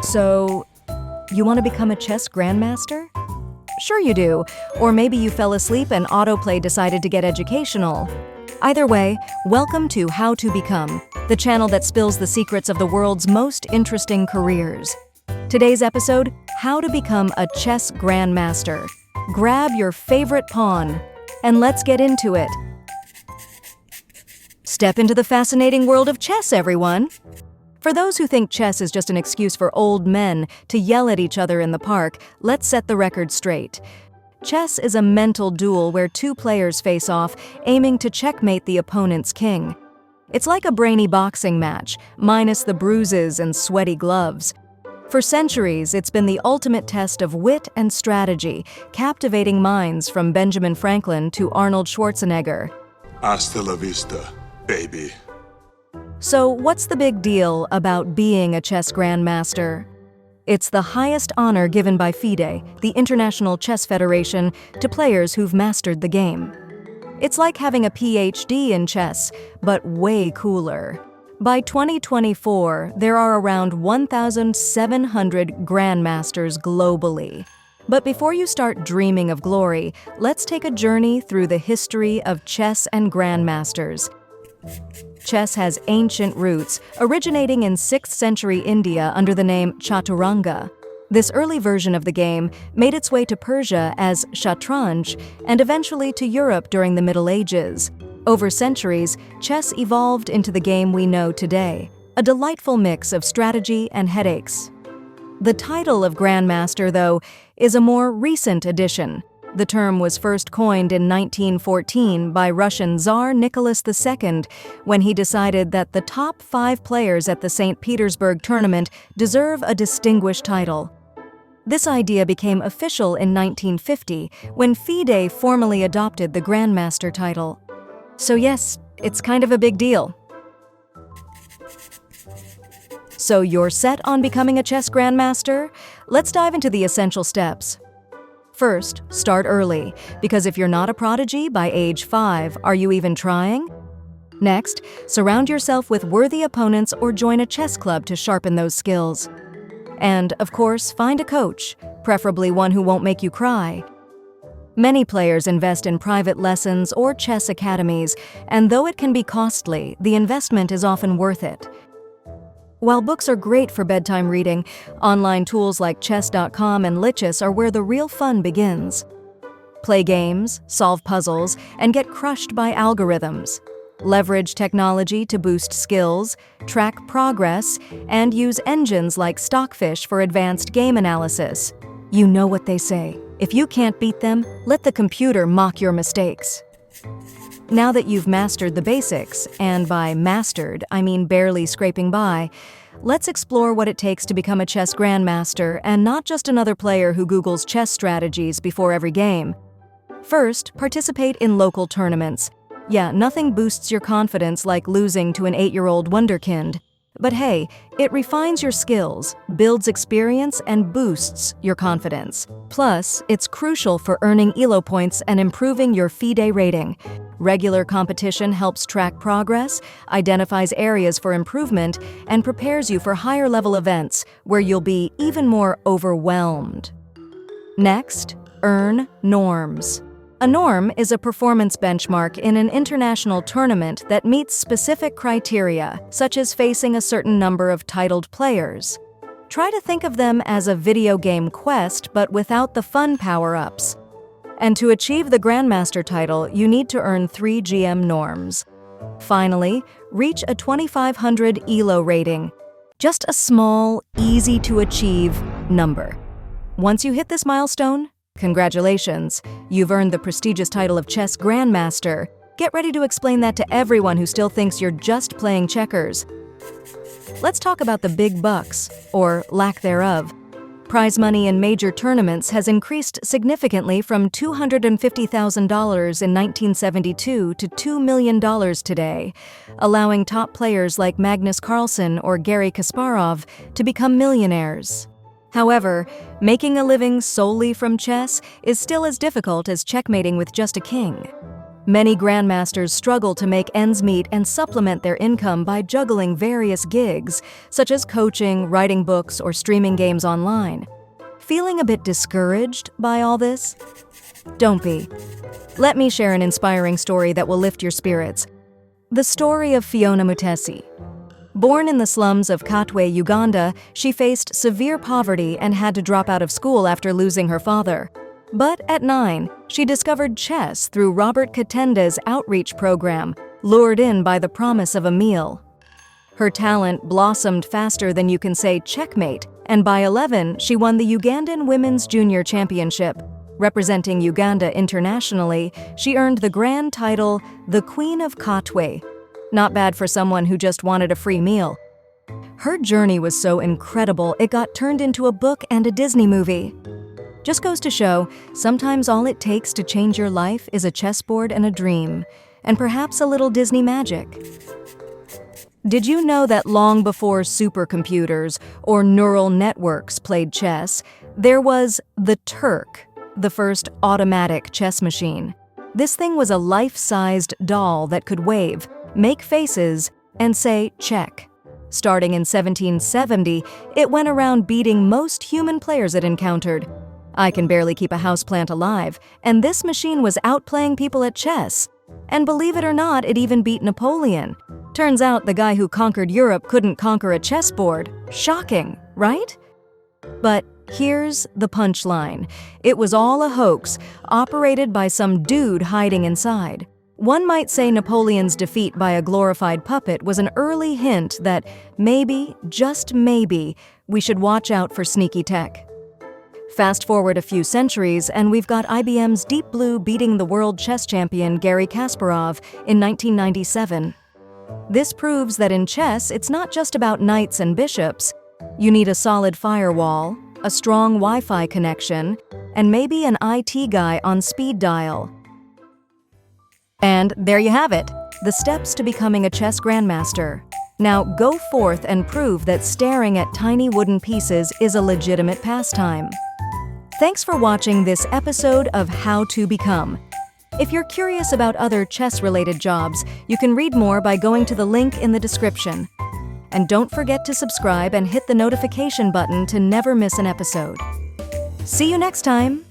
So, you want to become a chess grandmaster? Sure you do, or maybe you fell asleep and autoplay decided to get educational. Either way, welcome to HowToBecome, the channel that spills the secrets of the world's most interesting careers. Today's episode, How to Become a Chess Grandmaster. Grab your favorite pawn, and let's get into it. Step into the fascinating world of chess, everyone! For those who think chess is just an excuse for old men to yell at each other in the park, let's set the record straight. Chess is a mental duel where two players face off, aiming to checkmate the opponent's king. It's like a brainy boxing match, minus the bruises and sweaty gloves. For centuries, it's been the ultimate test of wit and strategy, captivating minds from Benjamin Franklin to Arnold Schwarzenegger. Hasta la vista, baby. So what's the big deal about being a chess grandmaster? It's the highest honor given by FIDE, the International Chess Federation, to players who've mastered the game. It's like having a PhD in chess, but way cooler. By 2024, there are around 1,700 grandmasters globally. But before you start dreaming of glory, let's take a journey through the history of chess and grandmasters. Chess has ancient roots, originating in 6th century India under the name Chaturanga. This early version of the game made its way to Persia as shatranj and eventually to Europe during the Middle Ages. Over centuries, chess evolved into the game we know today, a delightful mix of strategy and headaches. The title of Grandmaster, though, is a more recent addition. The term was first coined in 1914 by Russian Tsar Nicholas II when he decided that the top 5 players at the St. Petersburg tournament deserve a distinguished title. This idea became official in 1950 when FIDE formally adopted the Grandmaster title. So yes, it's kind of a big deal. So you're set on becoming a chess grandmaster? Let's dive into the essential steps. First, start early, because if you're not a prodigy by age 5, are you even trying? Next, surround yourself with worthy opponents or join a chess club to sharpen those skills. And, of course, find a coach, preferably one who won't make you cry. Many players invest in private lessons or chess academies, and though it can be costly, the investment is often worth it. While books are great for bedtime reading, online tools like chess.com and Lichess are where the real fun begins. Play games, solve puzzles, and get crushed by algorithms. Leverage technology to boost skills, track progress, and use engines like Stockfish for advanced game analysis. You know what they say. If you can't beat them, let the computer mock your mistakes. Now that you've mastered the basics, and by mastered, I mean barely scraping by, let's explore what it takes to become a chess grandmaster and not just another player who Googles chess strategies before every game. First, participate in local tournaments. Yeah, nothing boosts your confidence like losing to an 8-year-old wunderkind. But hey, it refines your skills, builds experience, and boosts your confidence. Plus, it's crucial for earning ELO points and improving your FIDE rating. Regular competition helps track progress, identifies areas for improvement, and prepares you for higher-level events where you'll be even more overwhelmed. Next, earn norms. A norm is a performance benchmark in an international tournament that meets specific criteria, such as facing a certain number of titled players. Try to think of them as a video game quest, but without the fun power-ups. And to achieve the Grandmaster title, you need to earn 3 GM norms. Finally, reach a 2500 ELO rating. Just a small, easy-to-achieve number. Once you hit this milestone, congratulations, you've earned the prestigious title of Chess Grandmaster. Get ready to explain that to everyone who still thinks you're just playing checkers. Let's talk about the big bucks, or lack thereof. Prize money in major tournaments has increased significantly from $250,000 in 1972 to $2 million today, allowing top players like Magnus Carlsen or Garry Kasparov to become millionaires. However, making a living solely from chess is still as difficult as checkmating with just a king. Many grandmasters struggle to make ends meet and supplement their income by juggling various gigs, such as coaching, writing books, or streaming games online. Feeling a bit discouraged by all this? Don't be. Let me share an inspiring story that will lift your spirits. The story of Fiona Mutesi. Born in the slums of Katwe, Uganda, she faced severe poverty and had to drop out of school after losing her father. But at 9, she discovered chess through Robert Katenda's outreach program, lured in by the promise of a meal. Her talent blossomed faster than you can say checkmate, and by 11, she won the Ugandan Women's Junior Championship. Representing Uganda internationally, she earned the grand title, the Queen of Katwe. Not bad for someone who just wanted a free meal. Her journey was so incredible, it got turned into a book and a Disney movie. Just goes to show, sometimes all it takes to change your life is a chessboard and a dream, and perhaps a little Disney magic. Did you know that long before supercomputers or neural networks played chess, there was the Turk, the first automatic chess machine? This thing was a life-sized doll that could wave, make faces, and say check. Starting in 1770, it went around beating most human players it encountered. I can barely keep a houseplant alive, and this machine was outplaying people at chess. And believe it or not, it even beat Napoleon. Turns out the guy who conquered Europe couldn't conquer a chessboard. Shocking, right? But here's the punchline. It was all a hoax, operated by some dude hiding inside. One might say Napoleon's defeat by a glorified puppet was an early hint that maybe, just maybe, we should watch out for sneaky tech. Fast forward a few centuries, and we've got IBM's Deep Blue beating the world chess champion Garry Kasparov in 1997. This proves that in chess, it's not just about knights and bishops. You need a solid firewall, a strong Wi-Fi connection, and maybe an IT guy on speed dial. And there you have it, the steps to becoming a chess grandmaster. Now go forth and prove that staring at tiny wooden pieces is a legitimate pastime. Thanks for watching this episode of How to Become. If you're curious about other chess-related jobs, you can read more by going to the link in the description. And don't forget to subscribe and hit the notification button to never miss an episode. See you next time!